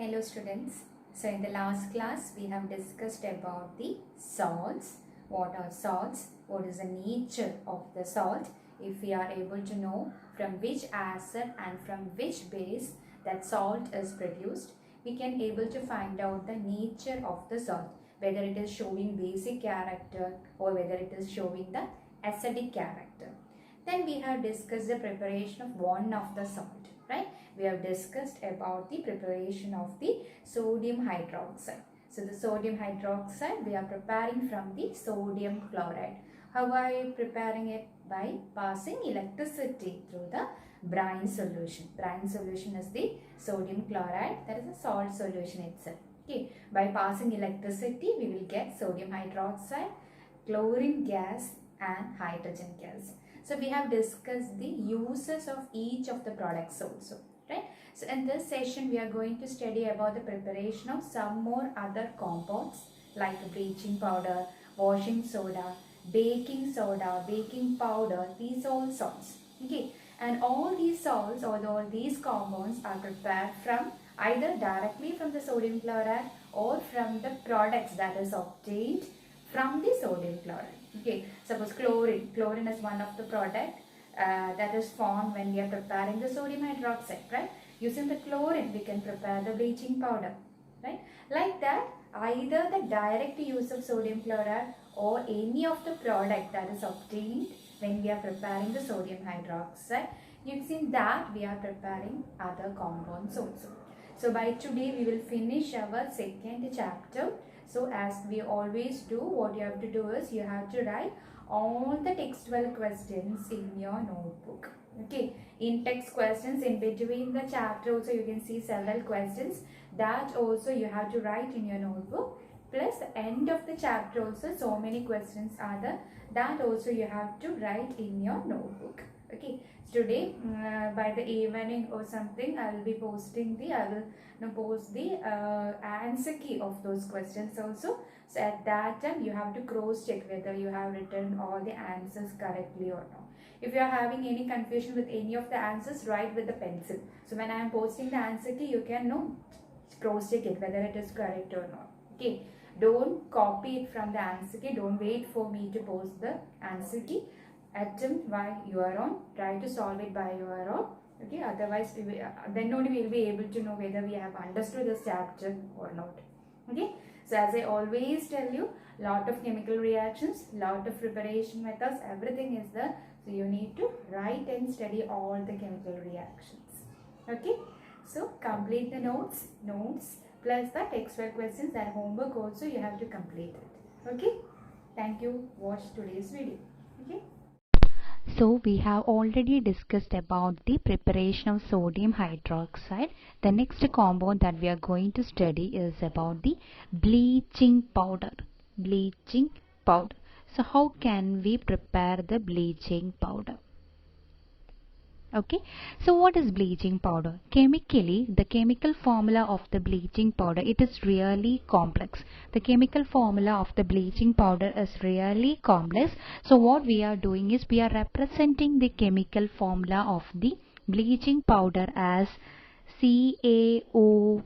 Hello students. So in the last class we have discussed about the salts. What are salts? What is the nature of the salt? If we are able to know from which acid and from which base that salt is produced, we can able to find out the nature of the salt, whether it is showing basic character or whether it is showing the acidic character. Then we have discussed the preparation of one of the salt, right? We have discussed about the preparation of the sodium hydroxide. So the sodium hydroxide we are preparing from the sodium chloride. How are you preparing it? By passing electricity through the brine solution. Brine solution is the sodium chloride, that is a salt solution itself. Okay, by passing electricity we will get sodium hydroxide, chlorine gas and hydrogen gas. So we have discussed the uses of each of the products also, right? So in this session we are going to study about the preparation of some more other compounds like bleaching powder, washing soda, baking powder, these all salts. Okay, and all these salts or all these compounds are prepared from either directly from the sodium chloride or from the products that is obtained from the sodium chloride. Okay, suppose chlorine is one of the product that is formed when we are preparing the sodium hydroxide, right? Using the chlorine we can prepare the bleaching powder, right? Like that, either the direct use of sodium chloride or any of the product that is obtained when we are preparing the sodium hydroxide, using that we are preparing other compounds also. So by today we will finish our second chapter. So as we always do, what you have to do is you have to write all the textual questions in your notebook. Okay, in text questions in between the chapter also you can see several questions that also you have to write in your notebook. Plus the end of the chapter also so many questions are there that also you have to write in your notebook. Okay, today by the evening or something I will be posting the post the answer key of those questions also. So at that time you have to cross check whether you have written all the answers correctly or not. If you are having any confusion with any of the answers, write with the pencil. So when I am posting the answer key, you can know cross check it whether it is correct or not. Okay, don't copy it from the answer key. Don't wait for me to post the answer key. Attempt by your own. Try to solve it by your own. Okay, otherwise then only we will be able to know whether we have understood this chapter or not. Okay, so as I always tell you, lot of chemical reactions, lot of preparation methods, everything is there. So you need to write and study all the chemical reactions. Okay, so complete the notes plus the textual questions and homework also you have to complete it. Okay, thank you. Watch today's video. Okay. So we have already discussed about the preparation of sodium hydroxide. The next compound that we are going to study is about the bleaching powder. Bleaching powder. So how can we prepare the bleaching powder? Okay, so what is bleaching powder? Chemically, the chemical formula of the bleaching powder, it is really complex. The chemical formula of the bleaching powder is really complex. So what we are doing is we are representing the chemical formula of the bleaching powder as CaOCl2.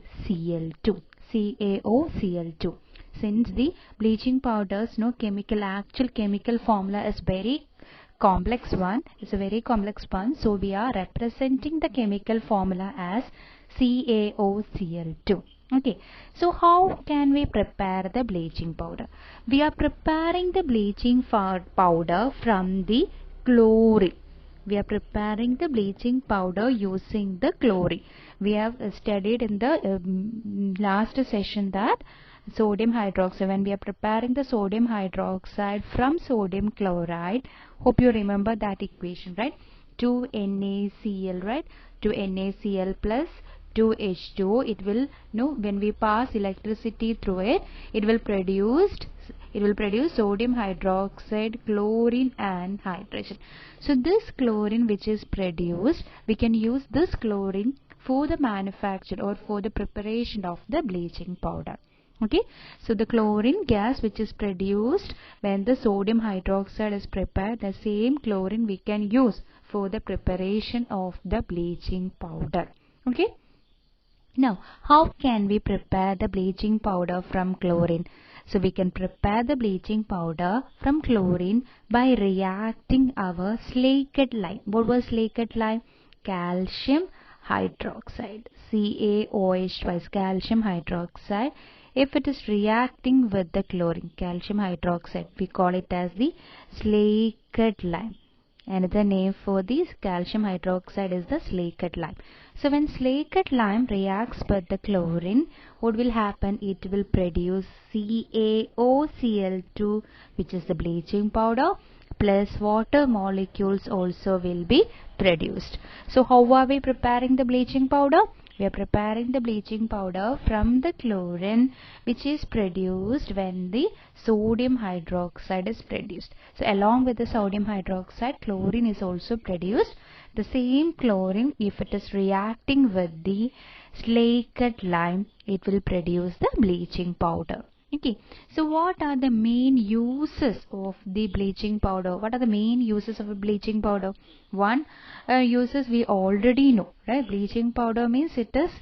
CaOCl2. Since the bleaching powder's actual chemical formula is very complex one, it's a very complex one, so we are representing the chemical formula as CaOCl2. Okay, so how can we prepare the bleaching powder? We are preparing the bleaching powder from the chlorine. We are preparing the bleaching powder using the chlorine. We have studied in the last session that sodium hydroxide, when we are preparing the sodium hydroxide from sodium chloride, hope you remember that equation, right? 2NaCl, right? 2NaCl plus 2H2O, it will when we pass electricity through it, it will produce sodium hydroxide, chlorine and hydrogen. So this chlorine which is produced, we can use this chlorine for the manufacture or for the preparation of the bleaching powder. Okay, so the chlorine gas which is produced when the sodium hydroxide is prepared, the same chlorine we can use for the preparation of the bleaching powder. Okay, Now, how can we prepare the bleaching powder from chlorine? So we can prepare the bleaching powder from chlorine by reacting our slaked lime. What was slaked lime? Calcium hydroxide. CaOH twice, calcium hydroxide. If it is reacting with the chlorine, calcium hydroxide, we call it as the slaked lime. Another name for this calcium hydroxide is the slaked lime. So when slaked lime reacts with the chlorine, what will happen? It will produce CaOCl2, which is the bleaching powder, plus water molecules also will be produced. So how are we preparing the bleaching powder? We are preparing the bleaching powder from the chlorine, which is produced when the sodium hydroxide is produced. So along with the sodium hydroxide, chlorine is also produced. The same chlorine, if it is reacting with the slaked lime, it will produce the bleaching powder. Okay, so what are the main uses of the bleaching powder? What are the main uses of a bleaching powder? One, uses we already know, right? Bleaching powder means it is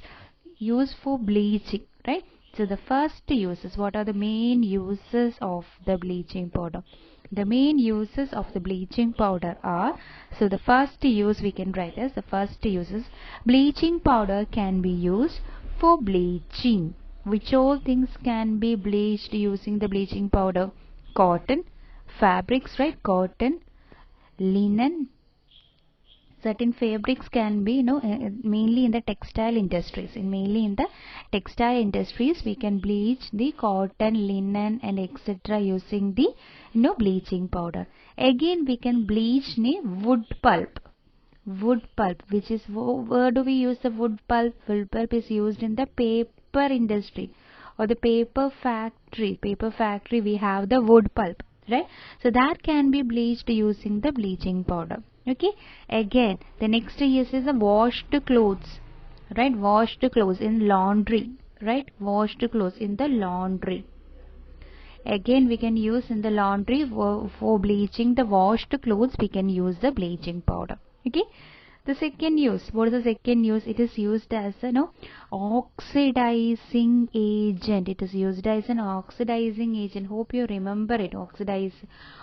used for bleaching, right? So the first uses, what are the main uses of the bleaching powder? The main uses of the bleaching powder are, so the first use we can write as the first uses, bleaching powder can be used for bleaching. Which all things can be bleached using the bleaching powder? Cotton, fabrics, right? Cotton, linen. Certain fabrics can be, mainly in the textile industries. Mainly in the textile industries, we can bleach the cotton, linen, and etc. using the, bleaching powder. Again, we can bleach the wood pulp. Wood pulp, which is, where do we use the wood pulp? Wood pulp is used in the paper industry or the paper factory. Paper factory, we have the wood pulp, right? So that can be bleached using the bleaching powder. Okay, again the next use is the washed clothes, right? Washed clothes in laundry, right? Washed clothes in the laundry. Again we can use in the laundry for bleaching the washed clothes, we can use the bleaching powder. Okay, the second use, what is the second use? It is used as a oxidizing agent. It is used as an oxidizing agent. Hope you remember it.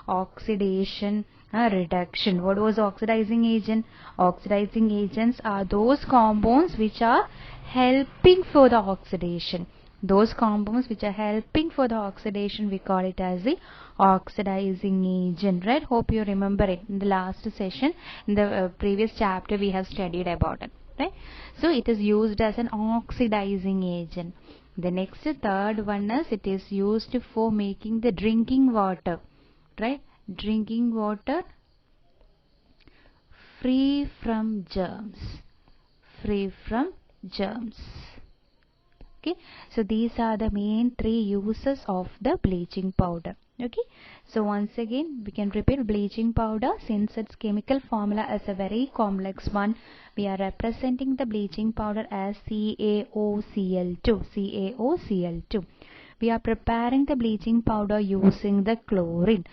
Oxidation, reduction. What was oxidizing agent? Oxidizing agents are those compounds which are helping for the oxidation. Those compounds which are helping for the oxidation, we call it as the oxidizing agent, right? Hope you remember it. In the last session, in the previous chapter, we have studied about it, right? So it is used as an oxidizing agent. The next, third one is, it is used for making the drinking water, right? Drinking water free from germs. Free from germs. Okay, so these are the main three uses of the bleaching powder. Okay, so once again we can repeat, bleaching powder, since its chemical formula is a very complex one, we are representing the bleaching powder as CaOCl2. CaOCl2. We are preparing the bleaching powder using the chlorine.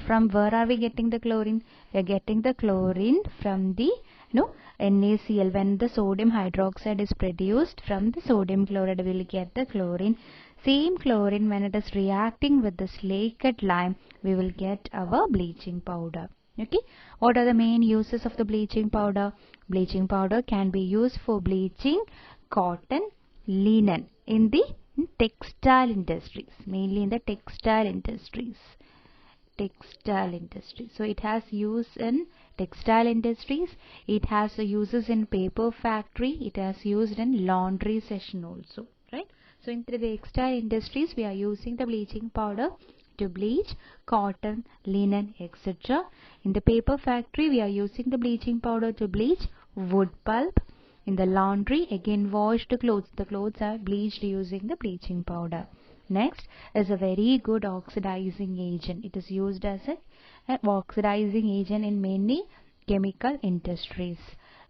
From where are we getting the chlorine? We are getting the chlorine from the NaCl. When the sodium hydroxide is produced, from the sodium chloride we will get the chlorine. Same chlorine, when it is reacting with the slaked lime, we will get our bleaching powder. Okay, what are the main uses of the bleaching powder? Bleaching powder can be used for bleaching cotton, linen in the textile industries, mainly in the textile industries. So it has use in textile industries, it has uses in paper factory, it has used in laundry section also, right? So in the textile industries, we are using the bleaching powder to bleach cotton, linen, etc. In the paper factory, we are using the bleaching powder to bleach wood pulp. In the laundry, again washed clothes, the clothes are bleached using the bleaching powder. Next is a very good oxidizing agent. It is used as an oxidizing agent in many chemical industries.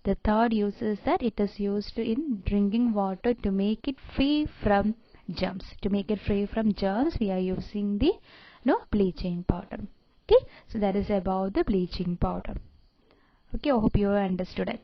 The third use is that it is used in drinking water to make it free from germs. To make it free from germs, we are using the bleaching powder. Okay, so that is about the bleaching powder. Okay, I hope you understood it.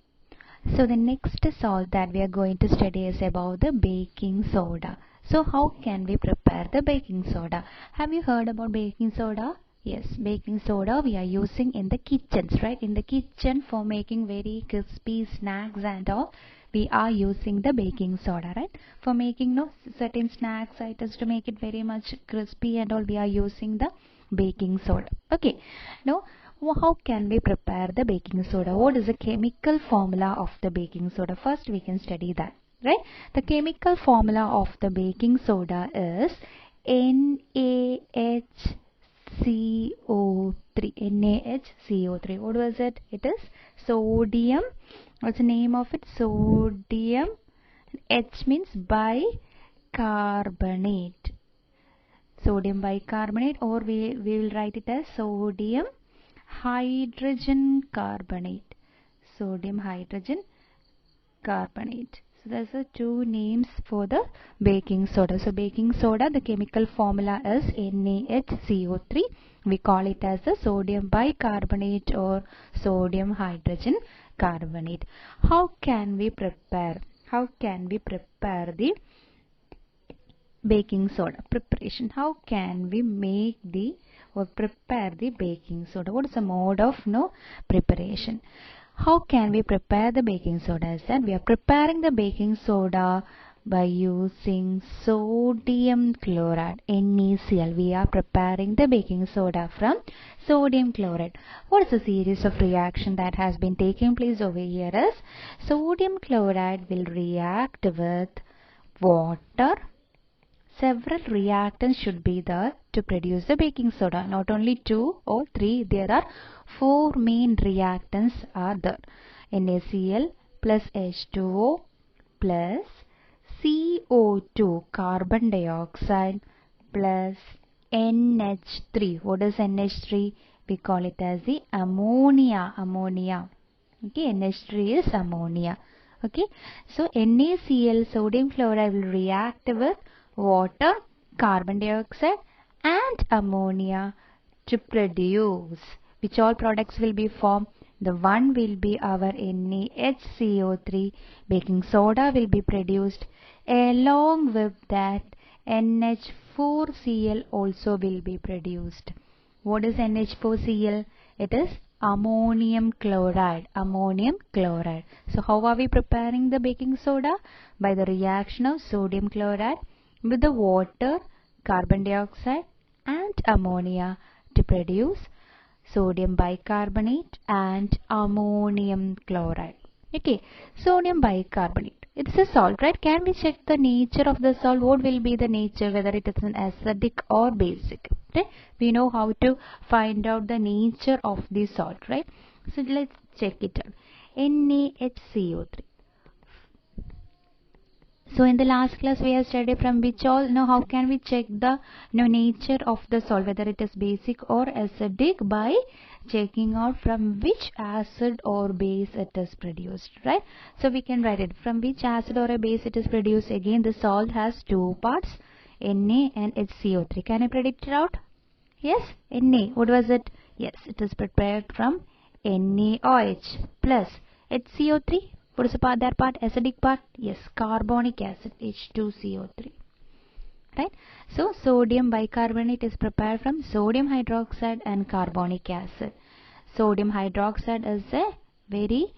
So the next salt that we are going to study is about the baking soda. So how can we prepare the baking soda? Have you heard about baking soda? Yes, baking soda we are using in the kitchens, right? In the kitchen for making very crispy snacks and all, we are using the baking soda, right? For making no certain snacks items to make it very much crispy and all, we are using the baking soda. Okay, now how can we prepare the baking soda? What is the chemical formula of the baking soda? First we can study that, right? The chemical formula of the baking soda is NaHCO3. NaHCO3. What was it? It is sodium. What's the name of it? Sodium. H means bicarbonate. Sodium bicarbonate, or we will write it as sodium hydrogen carbonate. Sodium hydrogen carbonate. So there's the two names for the baking soda. So baking soda, the chemical formula is NaHCO3. We call it as the sodium bicarbonate or sodium hydrogen carbonate. How can we prepare? How can we prepare the baking soda preparation? How can we make the or prepare the baking soda? What is the mode of preparation? How can we prepare the baking soda? Is that we are preparing the baking soda by using sodium chloride, NaCl. We are preparing the baking soda from sodium chloride. What is the series of reaction that has been taking place over here is sodium chloride will react with water. Several reactants should be there to produce the baking soda. Not only 2 or 3, there are 4 main reactants are there. NaCl plus H2O plus CO2 carbon dioxide plus NH3. What is NH3? We call it as the ammonia. Okay, NH3 is ammonia. Okay, so NaCl, sodium chloride, will react with water, carbon dioxide and ammonia to produce which all products will be formed. The one will be our NaHCO3. Baking soda will be produced. Along with that, NH4Cl also will be produced. What is NH4Cl? It is ammonium chloride. So how are we preparing the baking soda? By the reaction of sodium chloride with the water, carbon dioxide and ammonia to produce sodium bicarbonate and ammonium chloride. Okay, sodium bicarbonate. It's a salt, right? Can we check the nature of the salt? What will be the nature, whether it is an acidic or basic? Okay, we know how to find out the nature of the salt, right? So let's check it out. NaHCO3. So in the last class we have studied from which all, how can we check the nature of the salt, whether it is basic or acidic, by checking out from which acid or base it is produced, right? So we can write it from which acid or a base it is produced. Again, the salt has 2 parts, Na and HCO3. Can I predict it out? Yes, Na. What was it? Yes, it is prepared from NaOH plus HCO3. What is the part, that part? Acidic part? Yes, carbonic acid, H2CO3. Right? So, sodium bicarbonate is prepared from sodium hydroxide and carbonic acid. Sodium hydroxide is a very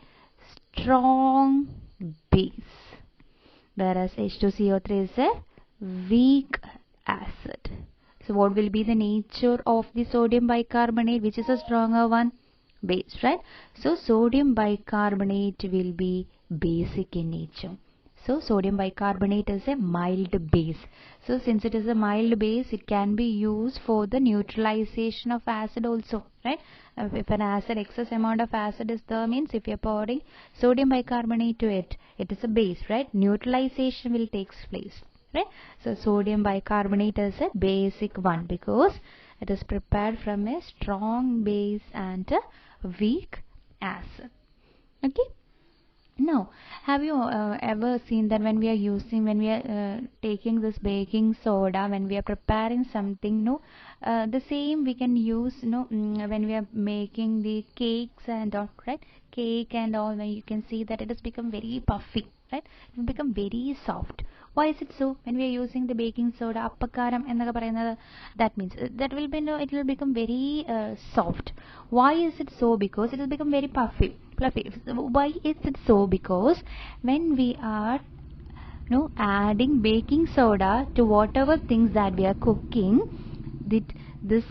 strong base, whereas H2CO3 is a weak acid. So, what will be the nature of the sodium bicarbonate? Which is a stronger one? Base, right? So sodium bicarbonate will be basic in nature. So sodium bicarbonate is a mild base. So since it is a mild base, it can be used for the neutralization of acid also, right? If an acid, excess amount of acid is there, means if you are pouring sodium bicarbonate to it, it is a base, right? Neutralization will take place, right? So sodium bicarbonate is a basic one because it is prepared from a strong base and a weak acid. Okay, Now, have you ever seen that when we are taking this baking soda, when we are preparing something, no, the same we can use, when we are making the cakes and all, right? Cake and all, when you can see that it has become very puffy, right? It will become very soft. Why is it so? When we are using the baking soda, appakaram എന്നൊക്കെ പറയുന്നത്, that means that will be, it will become very soft. Why is it so? Because it will become very fluffy. Why is it so? Because when we are adding baking soda to whatever things that we are cooking, this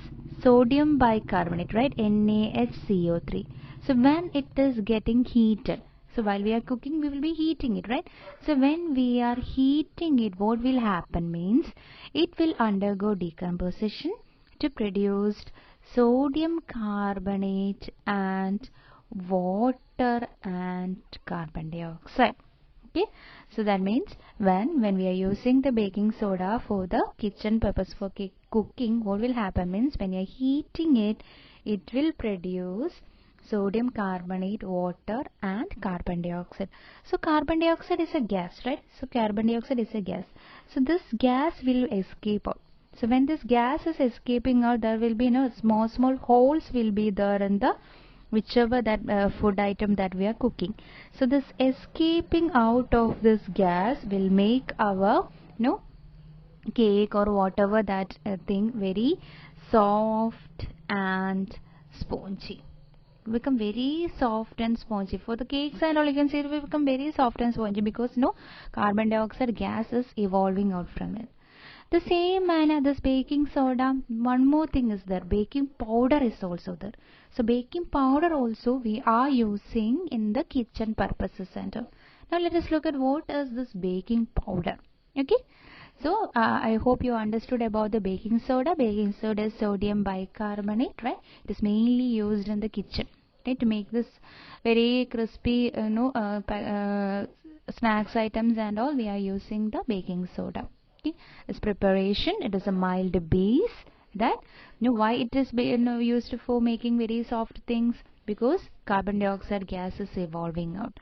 sodium bicarbonate, right, NaHCO3, so when it is getting heated, so while we are cooking we will be heating it, right? So when we are heating it, what will happen means it will undergo decomposition to produce sodium carbonate and water and carbon dioxide. Okay, so that means when we are using the baking soda for the kitchen purpose for cooking, what will happen means when you are heating it, it will produce sodium carbonate, water and carbon dioxide. So carbon dioxide is a gas, right? So carbon dioxide is a gas. So this gas will escape out. So when this gas is escaping out, there will be small holes will be there in the whichever that food item that we are cooking. So this escaping out of this gas will make our cake or whatever that thing very soft and spongy, become very soft and spongy. For the cakes and all, you can see it will become very soft and spongy because carbon dioxide gas is evolving out from it. The same manner, this baking soda, one more thing is there, baking powder is also there. So baking powder also we are using in the kitchen purposes center. Now let us look at what is this baking powder. Okay, so I hope you understood about the baking soda. Baking soda is sodium bicarbonate, right? It is mainly used in the kitchen, right, to make this very crispy snacks items and all. We are using the baking soda. Okay, this preparation, it is a mild base. That why it is used for making very soft things, because carbon dioxide gas is evolving out.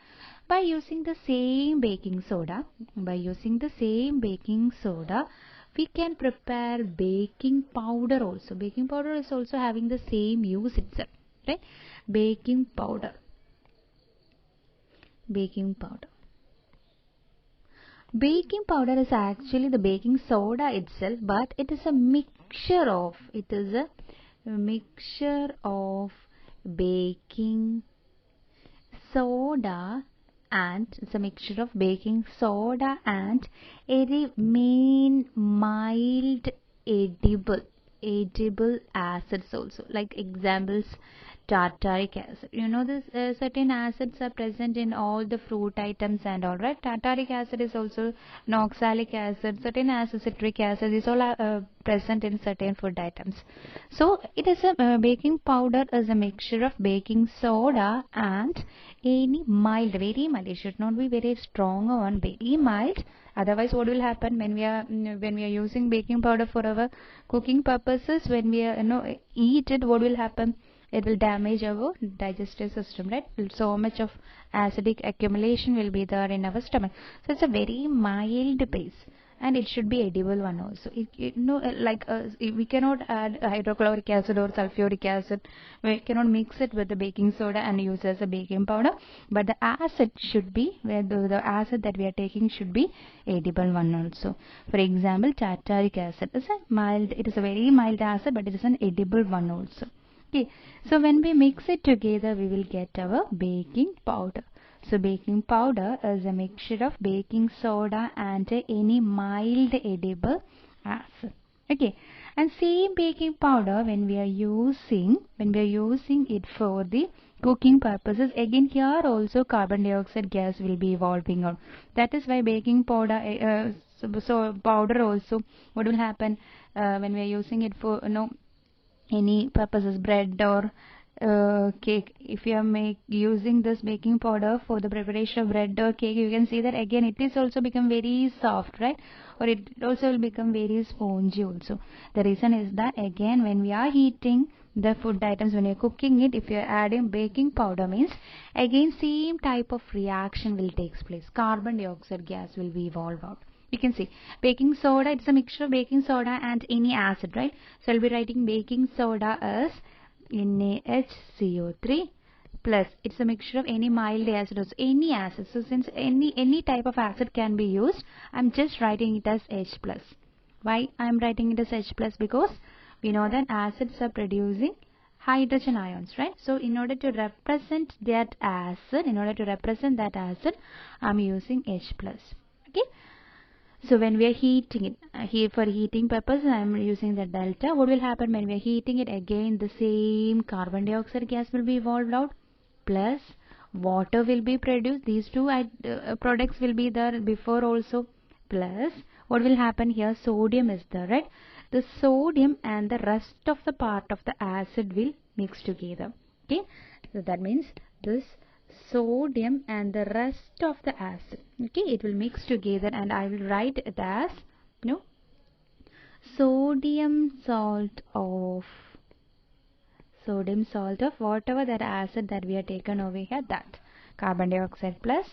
By using the same baking soda, we can prepare baking powder also. Baking powder is also having the same use itself, right? Baking powder. Baking powder is actually the baking soda itself, but it is a mixture of baking soda, and it's a mixture of baking soda and a main mild edible acids also, like examples tartaric acid. This certain acids are present in all the fruit items and all, right? Tartaric acid is also oxalic acid, certain acids, citric acid, these all are present in certain food items. So it is a baking powder is a mixture of baking soda and any mild, very mild, it should not be very strong one, very mild. Otherwise what will happen when we are using baking powder for our cooking purposes, when we are eat it, what will happen? It will damage our digestive system, right? So much of acidic accumulation will be there in our stomach. So it's a very mild base, and it should be edible one also. We cannot add hydrochloric acid or sulfuric acid. We cannot mix it with the baking soda and use as a baking powder. But the acid should be, the acid that we are taking should be edible one also. For example, tartaric acid is a mild. It is a very mild acid, but it is an edible one also. Okay, so when we mix it together, we will get our baking powder. So baking powder is a mixture of baking soda and any mild edible acid. Okay, and same baking powder when we are using it for the cooking purposes, again here also carbon dioxide gas will be evolving out. That is why baking powder, so powder also, what will happen when we are using it for any purposes, bread or cake. If you are using this baking powder for the preparation of bread or cake, you can see that again it is also become very soft, right? Or it also will become very spongy also. The reason is that again when we are heating the food items, when you're cooking it, if you're adding baking powder, means again same type of reaction will take place. Carbon dioxide gas will be evolved out. You can see baking soda, it's a mixture of baking soda and any acid, right? So I'll be writing baking soda as NaHCO3 plus, it's a mixture of any mild acid or any acid. So since any type of acid can be used, I'm just writing it as H plus. Why I'm writing it as H plus? Because we know that acids are producing hydrogen ions, right? So in order to represent that acid, I'm using H plus. Okay. So when we are heating it, here for heating purpose, I am using the delta. What will happen when we are heating it? Again, the same carbon dioxide gas will be evolved out, plus water will be produced. These two products will be there before also. Plus, what will happen here? Sodium is there, right? The sodium and the rest of the part of the acid will mix together. Okay, so that means this sodium and the rest of the acid, okay, it will mix together, and I will write it as sodium salt of whatever that acid that we have taken over here, that carbon dioxide plus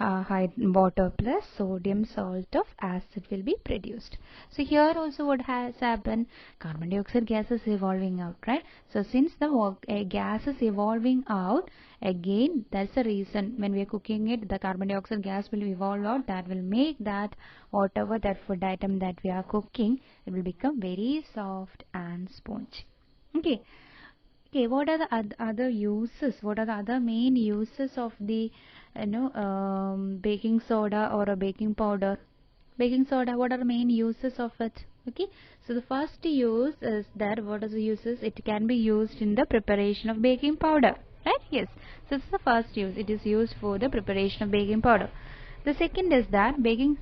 water plus sodium salt of acid will be produced. So here also what has happened, carbon dioxide gas is evolving out, right? So since the gas is evolving out, again that's the reason when we are cooking it, the carbon dioxide gas will evolve out, that will make that whatever that food item that we are cooking, it will become very soft and spongy. Okay. Okay, what are the other uses? What are the other main uses of the baking soda or a baking powder? Baking soda, what are the main uses of it? Okay, so the first use is that, what is the uses? It can be used in the preparation of baking powder, right? Yes, so this is the first use. It is used for the preparation of baking powder. The second is that baking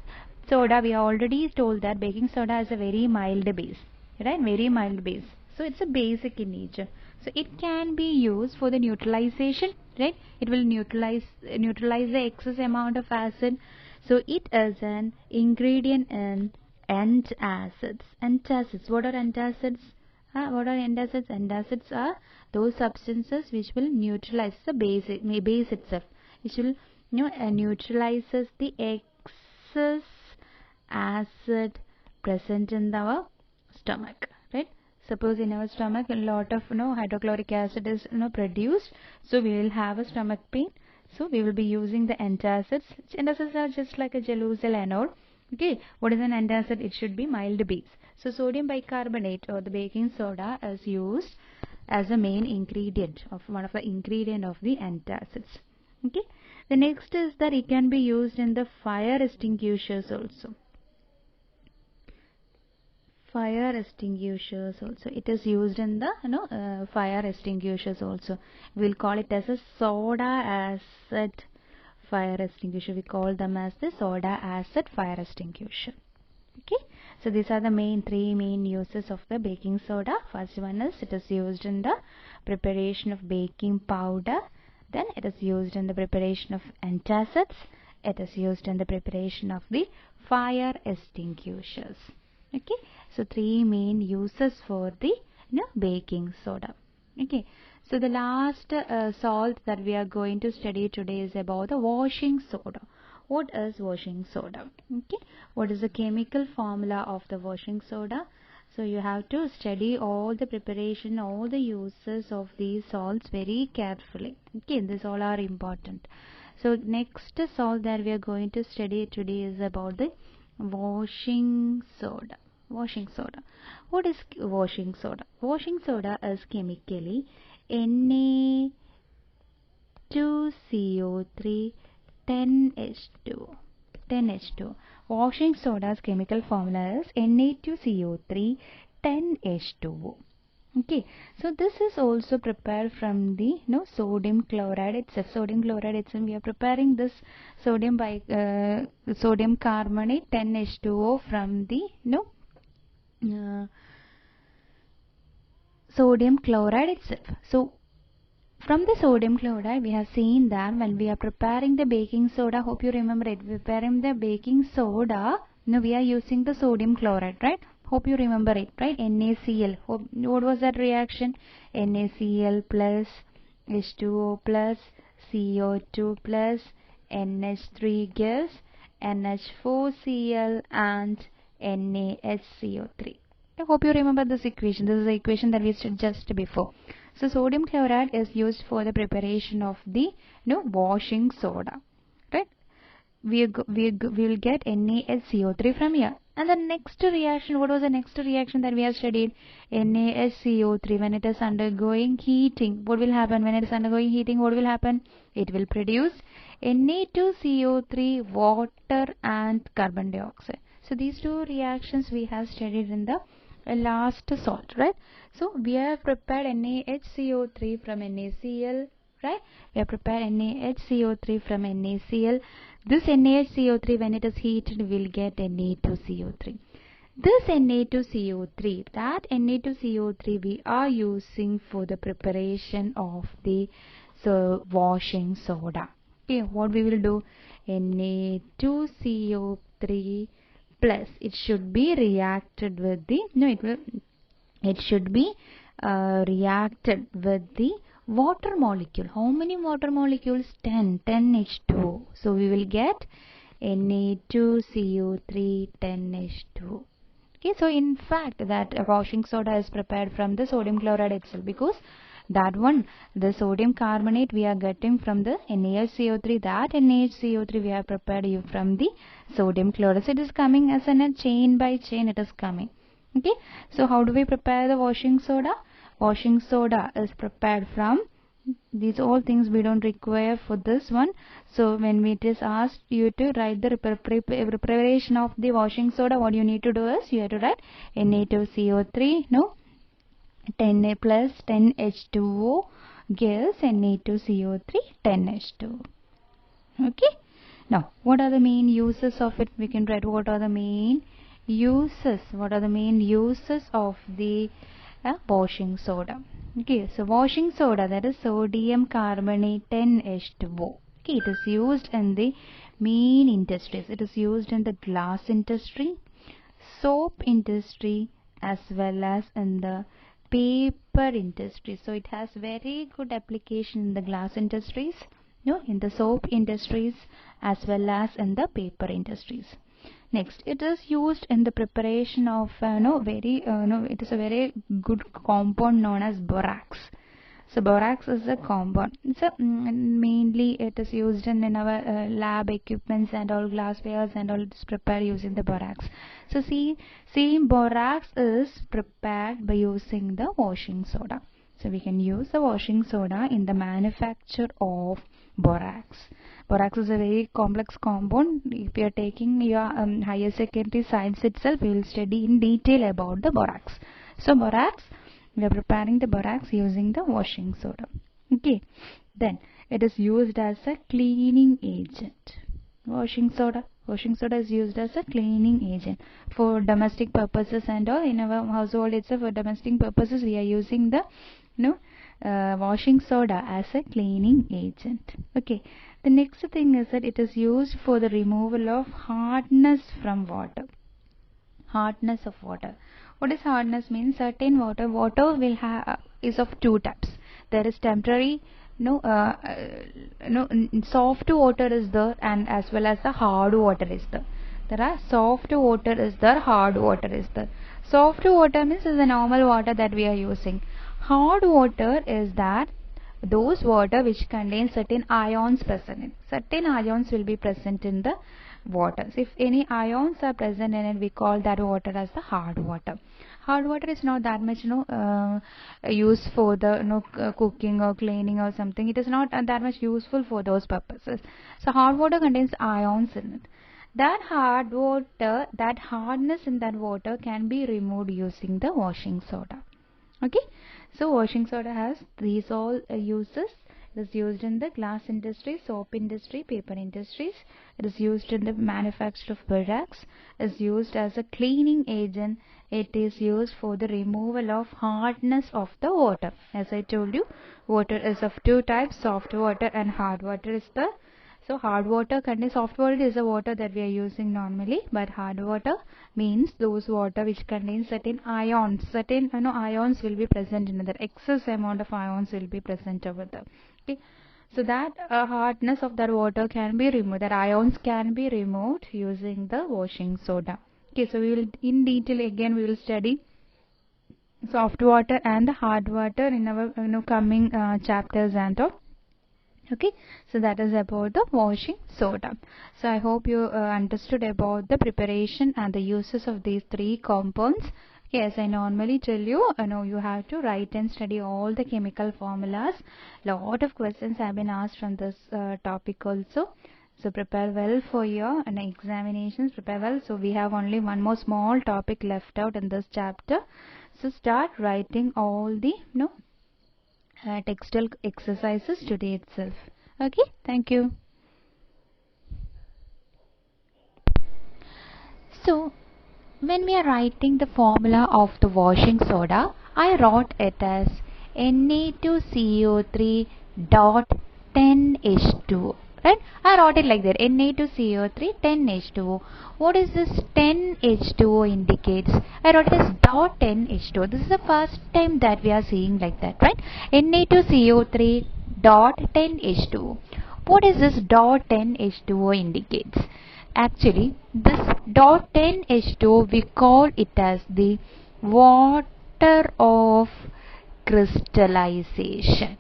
soda, we already told that baking soda is a very mild base, right? Very mild base. So it's a basic in nature. So it can be used for the neutralization, right? It will neutralize the excess amount of acid. So it is an ingredient in antacids. Antacids. What are antacids? What are antacids? Antacids are those substances which will neutralize the base itself, which will neutralizes the excess acid present in our stomach, right? Suppose in our stomach a lot of hydrochloric acid is produced, so we will have a stomach pain. So we will be using the antacids. Antacids are just like a gelusil anode. Okay, what is an antacid? It should be mild base. So sodium bicarbonate or the baking soda is used as a main ingredient of one of the ingredient of the antacids. Okay, the next is that it can be used in the fire extinguishers also. Fire extinguishers also, it is used in the fire extinguishers also. We'll call it as a soda acid fire extinguisher. We call them as the soda acid fire extinguisher. Okay, so these are the three main uses of the baking soda. First one is it is used in the preparation of baking powder, then it is used in the preparation of antacids, it is used in the preparation of the fire extinguishers. Okay, so three main uses for the baking soda. Okay, so the last salt that we are going to study today is about the washing soda. What is washing soda? Okay, what is the chemical formula of the washing soda? So you have to study all the preparation, all the uses of these salts very carefully. Okay, these all are important. So next salt that we are going to study today is about the washing soda. Washing soda. What is washing soda? Washing soda is chemically Na2CO3 10H2. 10H2. Washing soda's chemical formula is Na2CO3 10H2O. Okay, so this is also prepared from the sodium chloride itself. Sodium chloride itself, we are preparing this sodium sodium carbonate 10H2O from the sodium chloride itself. So from the sodium chloride, we have seen that when we are preparing the baking soda, hope you remember it, preparing the baking soda, we are using the sodium chloride, right? Hope you remember it, right? NaCl. What was that reaction? NaCl plus H2O plus CO2 plus NH3 gives NH4Cl and NaHCO3. I hope you remember this equation. This is the equation that we studied just before. So sodium chloride is used for the preparation of the washing soda, right? We will get NaHCO3 from here. And the next reaction, what was the next reaction that we have studied? NaHCO3, when it is undergoing heating, what will happen? When it is undergoing heating, what will happen? It will produce Na2CO3, water and carbon dioxide. So these two reactions we have studied in the last salt, right? So we have prepared NaHCO3 from NaCl, right? We have prepared NaHCO3 from NaCl. This NaHCO3, when it is heated, will get Na2CO3. This Na2CO3, that Na2CO3 we are using for the preparation of the washing soda. Okay, what we will do? Na2CO3 plus, it should be reacted with the, it should be reacted with the water molecule. How many water molecules? 10 H2O. So we will get Na2CO3 10H2O. Okay, so in fact that washing soda is prepared from the sodium chloride itself, because that one, the sodium carbonate we are getting from the NaHCO3, that NaHCO3 we have prepared from the sodium chloride. So it is coming as a chain by chain, it is coming. Okay, so how do we prepare the washing soda? Washing soda is prepared from these all things we don't require for this one. So when it is asked you to write the preparation of the washing soda, what you need to do is you have to write Na2CO3 10 plus 10H2O gives Na2CO3 10H2O. Okay, now what are the main uses of it? We can write what are the main uses. What are the main uses of the washing soda? Okay, so washing soda, that is sodium carbonate 10H2O. Okay, it is used in the main industries. It is used in the glass industry, soap industry, as well as in the paper industry. So it has very good application in the glass industries, in the soap industries, as well as in the paper industries. Next, it is used in the preparation of it is a very good compound known as borax. So borax is a compound. So mainly it is used in our lab equipments and all, glasswares and all. It is prepared using the borax. So see, borax is prepared by using the washing soda. So we can use the washing soda in the manufacture of borax. Borax is a very complex compound. If you are taking your higher secondary science itself, we will study in detail about the borax. So borax, we are preparing the borax using the washing soda. Okay, then it is used as a cleaning agent. Washing soda is used as a cleaning agent for domestic purposes and all. In our household itself, for domestic purposes, we are using the washing soda as a cleaning agent. Okay, the next thing is that it is used for the removal of hardness from water. Hardness of water. What is hardness? Means certain water will have is of two types. There is temporary soft water is there, and as well as the hard water is there. There are soft water is there, hard water is there. Soft water means is the normal water that we are using. Hard water is that those water which contain certain ions present in. Certain ions will be present in the water. So if any ions are present in it, we call that water as the hard water. Hard water is not that much used for the cooking or cleaning or something. It is not that much useful for those purposes. So hard water contains ions in it. That hard water, that hardness in that water can be removed using the washing soda. Okay, so washing soda has these all uses. It is used in the glass industry, soap industry, paper industries. It is used in the manufacture of borax. It is used as a cleaning agent. It is used for the removal of hardness of the water. As I told you, water is of two types, soft water and hard water is the So hard water contains, soft water is the water that we are using normally, but hard water means those water which contains certain ions. Certain ions will be present in there. Excess amount of ions will be present over there. Okay. So that hardness of that water can be removed. That ions can be removed using the washing soda. Okay. So we will in detail again we will study soft water and the hard water in our coming chapters and all. Okay, so that is about the washing soda. So I hope you understood about the preparation and the uses of these three compounds. Yes, I normally tell you, you have to write and study all the chemical formulas. Lot of questions have been asked from this topic also. So prepare well for your examinations. Prepare well. So we have only one more small topic left out in this chapter. So start writing all the textile exercises today itself. Okay, thank you. So when we are writing the formula of the washing soda, I wrote it as Na2CO3 dot 10H2O. Right? I wrote it like that. Na2CO3 10H2O. What is this 10H2O indicates? I wrote it as dot 10H2O. This is the first time that we are seeing like that, right? Na2CO3 dot 10H2O. What is this dot 10H2O indicates? Actually, this dot 10H2O, we call it as the water of crystallization.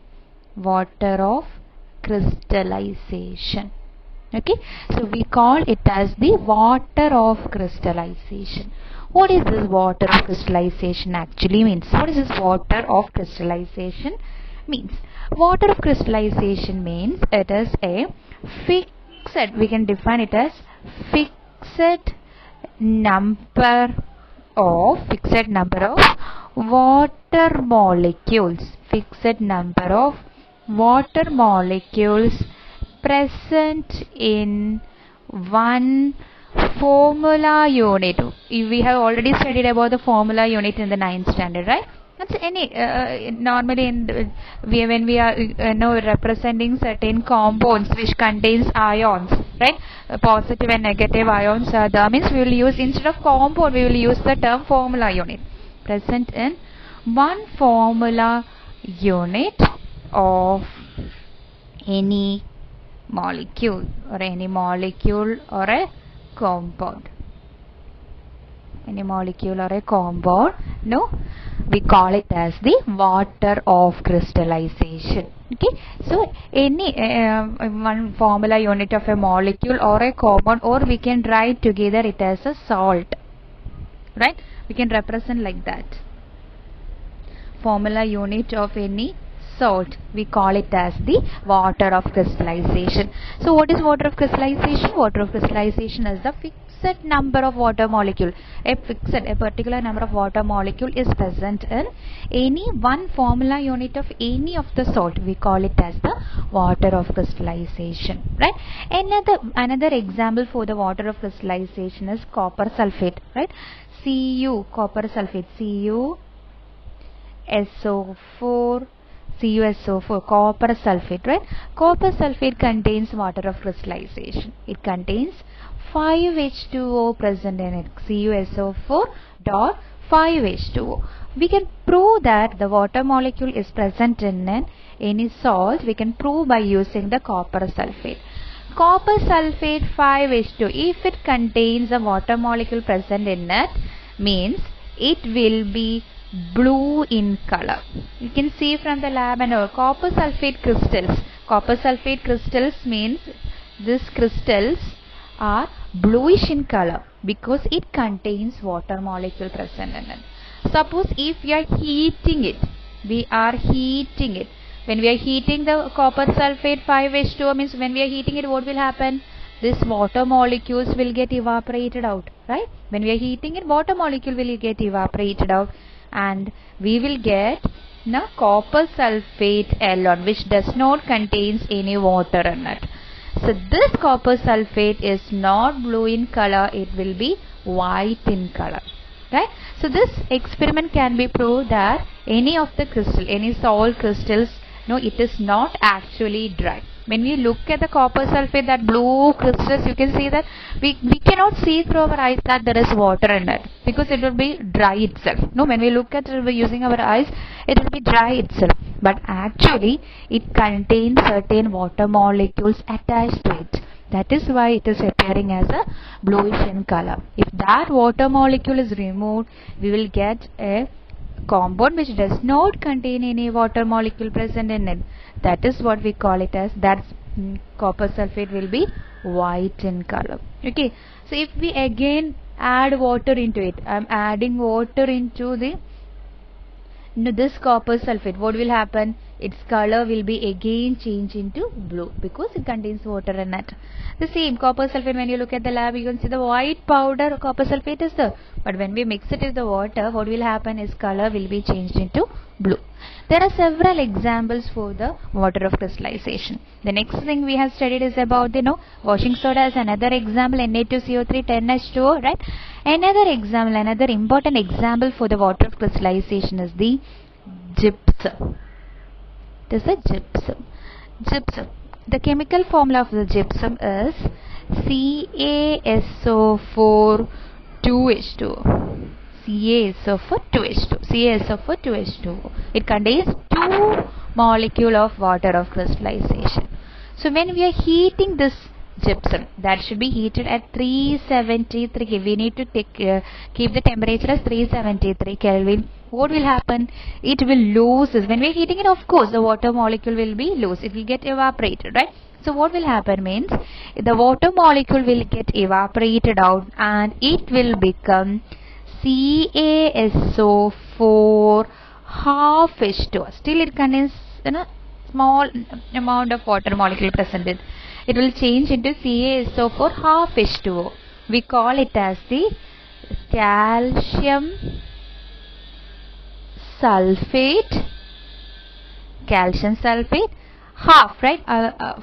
Water of crystallization. Okay, so we call it as the water of crystallization. What is this water of crystallization actually means? What is this water of crystallization means? Water of crystallization means it is a fixed, we can define it as fixed number of water molecules. Fixed number of water molecules present in one formula unit. We have already studied about the formula unit in the 9th standard, right? That's any normally when we are representing certain compounds which contains ions, right? Positive and negative ions are there. Means we will use, instead of compound, we will use the term formula unit. Present in one formula unit of any molecule or a compound. Any molecule or a compound, we call it as the water of crystallization. Okay, so any one formula unit of a molecule or a compound, or we can write together it as a salt, right? We can represent like that. Formula unit of any salt, we call it as the water of crystallization. So what is water of crystallization? Water of crystallization is the fixed number of water molecule. A particular number of water molecule is present in any one formula unit of any of the salt. We call it as the water of crystallization, right? Another example for the water of crystallization is copper sulfate, right? Copper sulfate, CuSO4, copper sulfate, right? Copper sulfate contains water of crystallization. It contains 5H2O present in it. CuSO4 dot 5H2O. We can prove that the water molecule is present in any salt. We can prove by using the copper sulfate. Copper sulfate 5H2O. If it contains a water molecule present in it, means it will be blue in color. You can see from the lab and all. Copper sulfate crystals. Copper sulfate crystals means these crystals are bluish in color because it contains water molecule present in it. Suppose if we are heating it, when we are heating the copper sulfate 5H2O, means when we are heating it, what will happen? This water molecules will get evaporated out, right? When we are heating it, water molecule will get evaporated out, and we will get copper sulfate alone, which does not contains any water in it. So this copper sulfate is not blue in color, it will be white in color, right? So this experiment can be proved that any of the crystal, any salt crystals, it is not actually dry. When we look at the copper sulfate, that blue crystals, you can see that we cannot see through our eyes that there is water in it, because it will be dry itself. No, when we look at it using our eyes, it will be dry itself. But actually, it contains certain water molecules attached to it. That is why it is appearing as a bluish in color. If that water molecule is removed, we will get a compound which does not contain any water molecule present in it. That is what we call it as, that copper sulfate will be white in color. Okay, so if we again add water into it, I am adding water into this copper sulfate, what will happen? Its color will be again changed into blue, because it contains water in it. The same copper sulfate, when you look at the lab, you can see the white powder copper sulfate is there, but when we mix it with the water, what will happen is color will be changed into blue. There are several examples for the water of crystallization. The next thing we have studied is about washing soda as another example, Na2CO3 10H2O, right? Another example, another important example for the water of crystallization is the gypsum. It is a gypsum. Gypsum. The chemical formula of the gypsum is CaSO4 2H2O. CaSO4 2H2O. CaSO4 2H2O. It contains 2 molecules of water of crystallization. So when we are heating this gypsum, that should be heated at 373. We need to keep the temperature as 373 Kelvin. What will happen? It will lose. When we are heating it, of course, the water molecule will be loose. It will get evaporated, right? So what will happen means, the water molecule will get evaporated out and it will become CaSO4 half H2O. Still it contains small amount of water molecule present in. It will change into CaSO4 half H2O. We call it as the calcium sulfate. Calcium sulfate half, right?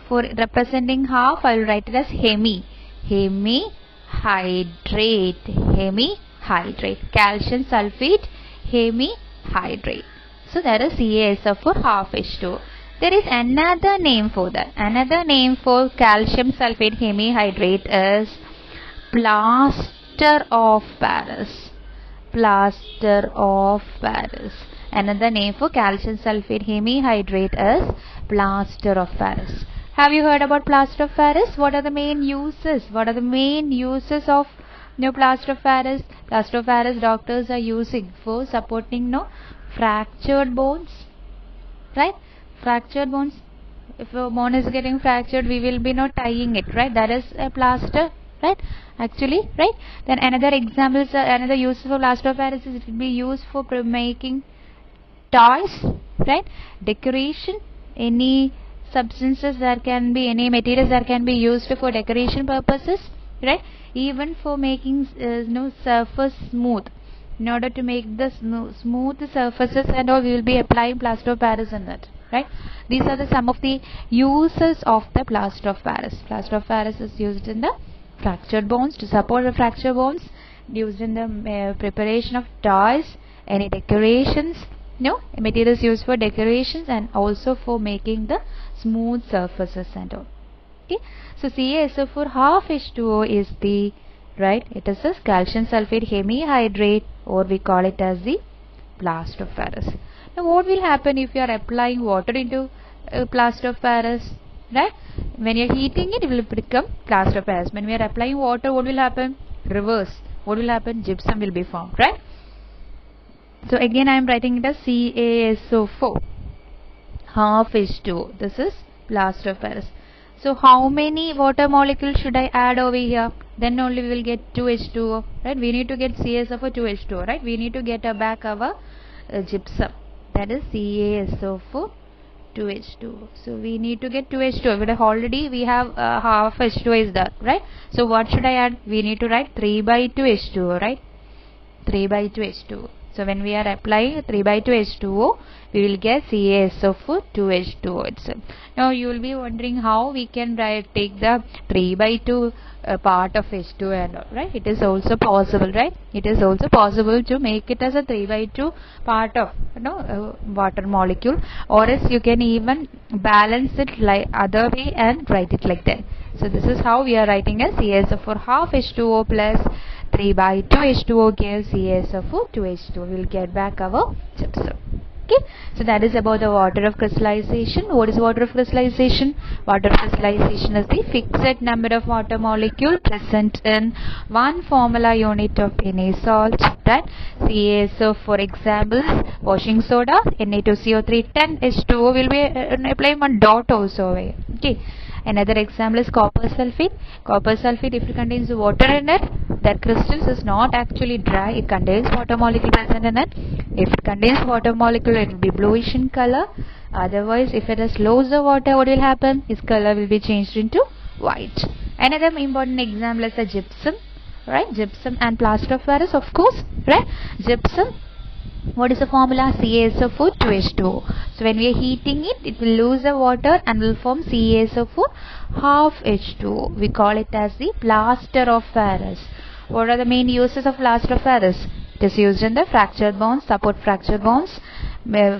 For representing half, I will write it as hemihydrate. Calcium sulfate hemihydrate. So that is CaSO4 half H2O. There is another name for that. Another name for calcium sulfate hemihydrate is plaster of Paris. Plaster of Paris. Another name for calcium sulfate hemihydrate is plaster of Paris. Have you heard about plaster of Paris? What are the main uses? What are the main uses of plaster of Paris? Plaster of Paris doctors are using for supporting fractured bones, right? Fractured bones. If a bone is getting fractured, we will be not tying it, right? That is a plaster, right? Actually, right? Then another example is another use for plaster of Paris is it will be used for making toys, right? Decoration. Any substances, there can be any materials that can be used for decoration purposes, right? Even for making surface smooth. In order to make the smooth surfaces and all, we will be applying plaster of Paris in that, right? These are some of the uses of the plaster of Paris. Plaster of Paris is used in the fractured bones, to support the fractured bones, used in the preparation of toys, any decorations, materials used for decorations, and also for making the smooth surfaces and all. Okay, so CaSO4 half H2O is the, right, it is a calcium sulfate hemihydrate, or we call it as the plaster of Paris. Now what will happen if you are applying water into plaster of Paris, right? When you are heating it, it will become plaster of Paris. When we are applying water, what will happen? Reverse. What will happen? Gypsum will be formed, right? So again I am writing it as CaSO4 half H2O. This is plaster of Paris. So how many water molecules should I add over here? Then only we will get 2H2O, right? We need to get CaSO4 2H2O, right? We need to get back our gypsum. That is CaSO4 2H2O. So we need to get 2H2O. But already we have half H2O is there, right? So what should I add? We need to write 3 by 2 H2O, right? 3 by 2 H2O. So when we are applying 3 by 2 H2O, we will get CaSO4 2H2O itself. Now you will be wondering how we can take the 3 by 2 part of H2O and all, right? It is also possible, right? It is also possible to make it as a 3 by 2 part of water molecule, or else you can even balance it like other way and write it like that. So this is how we are writing as CaSO4 half H2O plus 3 by 2 H2O gives CaSO4 2H2O. We will get back our gypsum. Okay, so that is about the water of crystallization. What is water of crystallization? Water of crystallization is the fixed number of water molecule present in one formula unit of any salt. That CaSO, for example, washing soda, Na2CO3, 10 H2O will be applying one dot also. Okay. Another example is copper sulfate. Copper sulfate, if it contains water in it, that crystals is not actually dry. It contains water molecule present in it. If it contains water molecule, it will be bluish in color. Otherwise, if it has loads of water, what will happen? Its color will be changed into white. Another important example is the gypsum, right? Gypsum and plaster of Paris, of course, right? Gypsum. What is the formula? CaSO4 2H2O. So when we are heating it, it will lose the water and will form CaSO4 half H2O. We call it as the plaster of Paris. What are the main uses of plaster of Paris? It is used in the fractured bonds, support fractured bonds,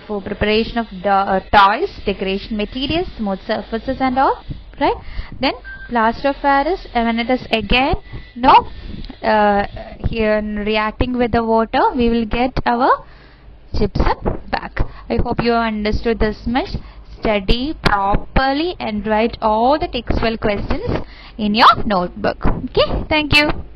for preparation of toys, decoration materials, smooth surfaces and all, right? Then plaster of Paris, when it is again here reacting with the water, we will get our gypsum back. I hope you have understood this much. Study properly and write all the textual questions in your notebook. Okay, thank you.